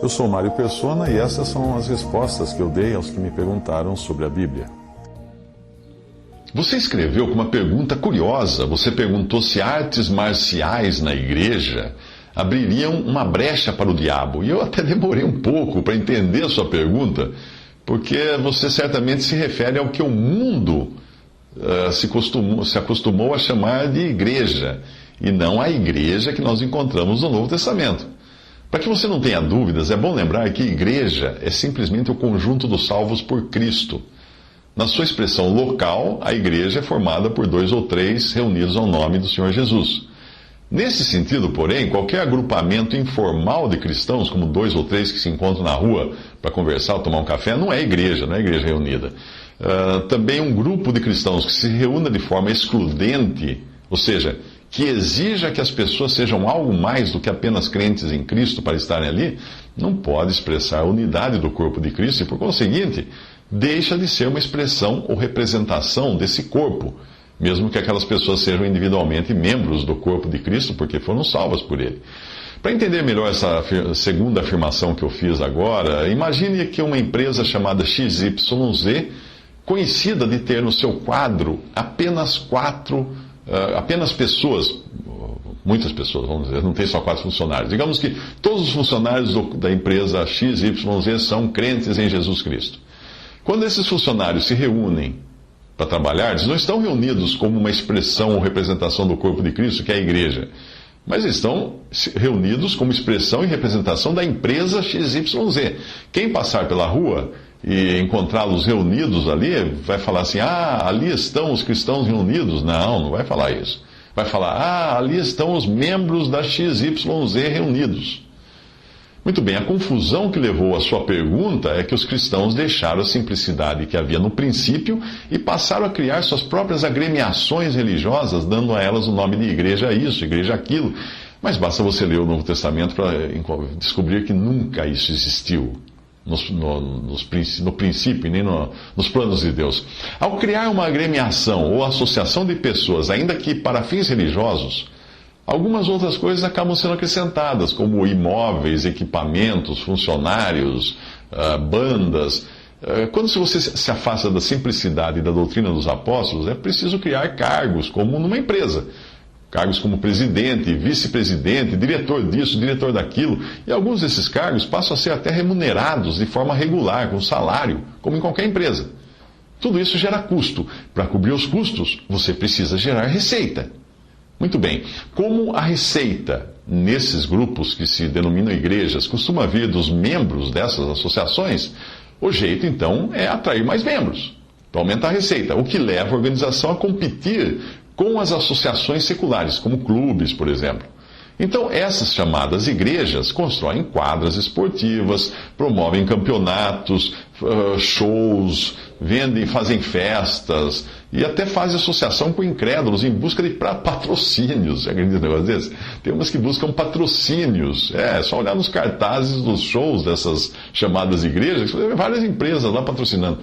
Eu sou Mário Persona e essas são as respostas que eu dei aos que me perguntaram sobre a Bíblia. Você escreveu com uma pergunta curiosa. Você perguntou se artes marciais na igreja abririam uma brecha para o diabo. E eu até demorei um pouco para entender a sua pergunta, porque você certamente se refere ao que o mundo se acostumou a chamar de igreja, e não a igreja que nós encontramos no Novo Testamento. Para que você não tenha dúvidas, é bom lembrar que igreja é simplesmente o conjunto dos salvos por Cristo. Na sua expressão local, a igreja é formada por 2 ou 3 reunidos ao nome do Senhor Jesus. Nesse sentido, porém, qualquer agrupamento informal de cristãos, como 2 ou 3 que se encontram na rua para conversar ou tomar um café, não é igreja reunida. Também um grupo de cristãos que se reúna de forma excludente, ou seja, que exija que as pessoas sejam algo mais do que apenas crentes em Cristo para estarem ali, não pode expressar a unidade do corpo de Cristo e, por conseguinte, deixa de ser uma expressão ou representação desse corpo, mesmo que aquelas pessoas sejam individualmente membros do corpo de Cristo, porque foram salvas por ele. Para entender melhor essa segunda afirmação que eu fiz agora, imagine que uma empresa chamada XYZ, conhecida de ter no seu quadro apenas pessoas, muitas pessoas, vamos dizer, não tem só 4 funcionários. Digamos que todos os funcionários da empresa XYZ são crentes em Jesus Cristo. Quando esses funcionários se reúnem para trabalhar, eles não estão reunidos como uma expressão ou representação do corpo de Cristo, que é a igreja, mas estão reunidos como expressão e representação da empresa XYZ. Quem passar pela rua e encontrá-los reunidos ali, vai falar assim: ali estão os cristãos reunidos. Não vai falar isso. Vai falar: ali estão os membros da XYZ reunidos. Muito bem, a confusão que levou à sua pergunta é que os cristãos deixaram a simplicidade que havia no princípio e passaram a criar suas próprias agremiações religiosas, dando a elas o nome de igreja isso, igreja aquilo. Mas basta você ler o Novo Testamento para descobrir que nunca isso existiu no princípio, nem nos planos de Deus. Ao criar uma agremiação ou associação de pessoas, ainda que para fins religiosos, algumas outras coisas acabam sendo acrescentadas, como imóveis, equipamentos, funcionários, bandas. Quando você se afasta da simplicidade e da doutrina dos apóstolos, é preciso criar cargos, como numa empresa. Cargos como presidente, vice-presidente, diretor disso, diretor daquilo. E alguns desses cargos passam a ser até remunerados de forma regular, com salário, como em qualquer empresa. Tudo isso gera custo. Para cobrir os custos, você precisa gerar receita. Muito bem. Como a receita nesses grupos que se denominam igrejas costuma vir dos membros dessas associações, o jeito então é atrair mais membros, para aumentar a receita, o que leva a organização a competir com as associações seculares, como clubes, por exemplo. Então, essas chamadas igrejas constroem quadras esportivas, promovem campeonatos, shows, fazem festas e até fazem associação com incrédulos em busca de patrocínios. Você acredita num negócio desse? Tem umas que buscam patrocínios. É só olhar nos cartazes dos shows dessas chamadas igrejas, várias empresas lá patrocinando.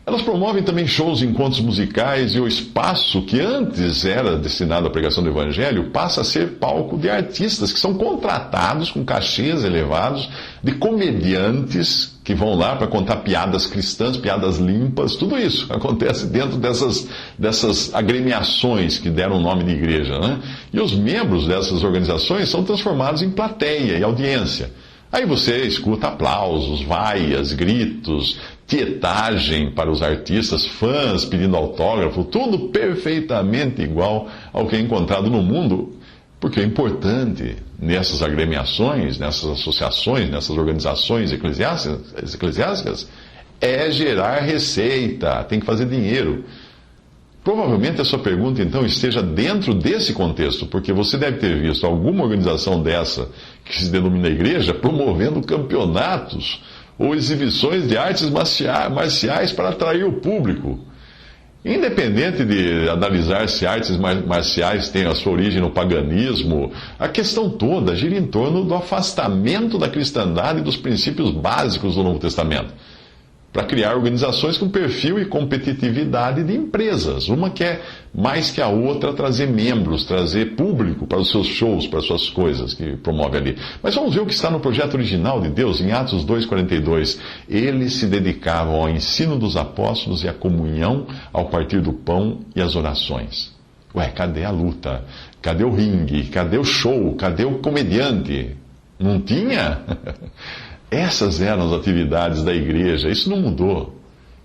Elas promovem também shows e encontros musicais, e o espaço que antes era destinado à pregação do Evangelho passa a ser palco de artistas que são contratados com cachês elevados, de comediantes que vão lá para contar piadas cristãs, piadas limpas. Tudo isso acontece dentro dessas agremiações que deram o nome de igreja, né? E os membros dessas organizações são transformados em plateia e audiência. Aí você escuta aplausos, vaias, gritos, tietagem para os artistas, fãs pedindo autógrafo, tudo perfeitamente igual ao que é encontrado no mundo, porque o importante nessas agremiações, nessas associações, nessas organizações eclesiásticas é gerar receita, tem que fazer dinheiro. Provavelmente a sua pergunta, então, esteja dentro desse contexto, porque você deve ter visto alguma organização dessa, que se denomina igreja, promovendo campeonatos ou exibições de artes marciais para atrair o público. Independente de analisar se artes marciais têm a sua origem no paganismo, a questão toda gira em torno do afastamento da cristandade e dos princípios básicos do Novo Testamento. para criar organizações com perfil e competitividade de empresas. Uma quer mais que a outra trazer membros, trazer público para os seus shows, para as suas coisas que promove ali. Mas vamos ver o que está no projeto original de Deus, em Atos 2,42. Eles se dedicavam ao ensino dos apóstolos e à comunhão, ao partir do pão e às orações. Ué, cadê a luta? Cadê o ringue? Cadê o show? Cadê o comediante? Não tinha? Essas eram as atividades da igreja, isso não mudou.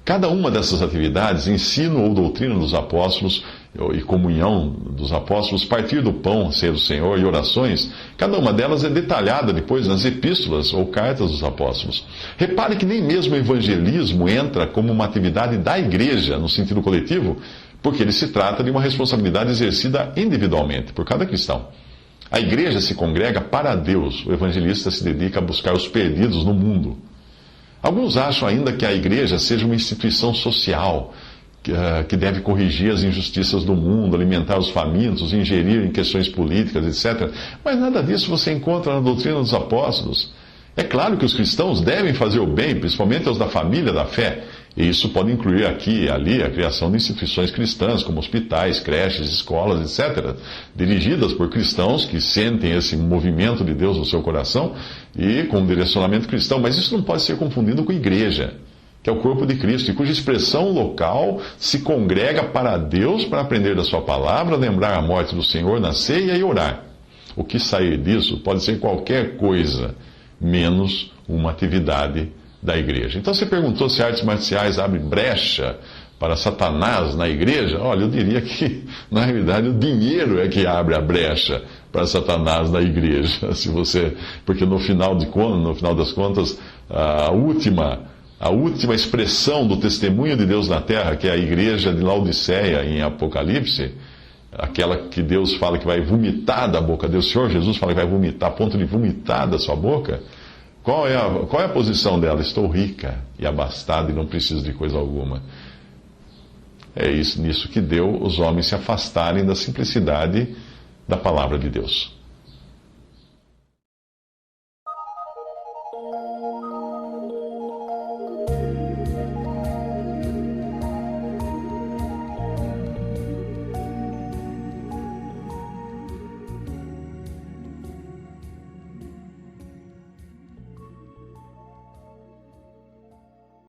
Cada uma dessas atividades, ensino ou doutrina dos apóstolos e comunhão dos apóstolos, partir do pão, ser do Senhor e orações, cada uma delas é detalhada depois nas epístolas ou cartas dos apóstolos. Repare que nem mesmo o evangelismo entra como uma atividade da igreja, no sentido coletivo, porque ele se trata de uma responsabilidade exercida individualmente por cada cristão. A igreja se congrega para Deus, o evangelista se dedica a buscar os perdidos no mundo. Alguns acham ainda que a igreja seja uma instituição social, que deve corrigir as injustiças do mundo, alimentar os famintos, ingerir em questões políticas, etc. Mas nada disso você encontra na doutrina dos apóstolos. É claro que os cristãos devem fazer o bem, principalmente os da família da fé, e isso pode incluir aqui e ali a criação de instituições cristãs, como hospitais, creches, escolas, etc., dirigidas por cristãos que sentem esse movimento de Deus no seu coração e com um direcionamento cristão. Mas isso não pode ser confundido com igreja, que é o corpo de Cristo, e cuja expressão local se congrega para Deus para aprender da sua palavra, lembrar a morte do Senhor na ceia e orar. O que sair disso pode ser qualquer coisa, menos uma atividade da igreja. Então você perguntou se artes marciais abrem brecha para Satanás na igreja? Olha, eu diria que, na realidade, o dinheiro é que abre a brecha para Satanás na igreja. Porque no final das contas, a última expressão do testemunho de Deus na terra, que é a igreja de Laodiceia em Apocalipse, aquela que Deus fala que vai vomitar da boca Deus, o Senhor Jesus fala que vai vomitar, a ponto de vomitar da sua boca. Qual é a posição dela? Estou rica e abastada e não preciso de coisa alguma. É nisso que deu os homens se afastarem da simplicidade da palavra de Deus.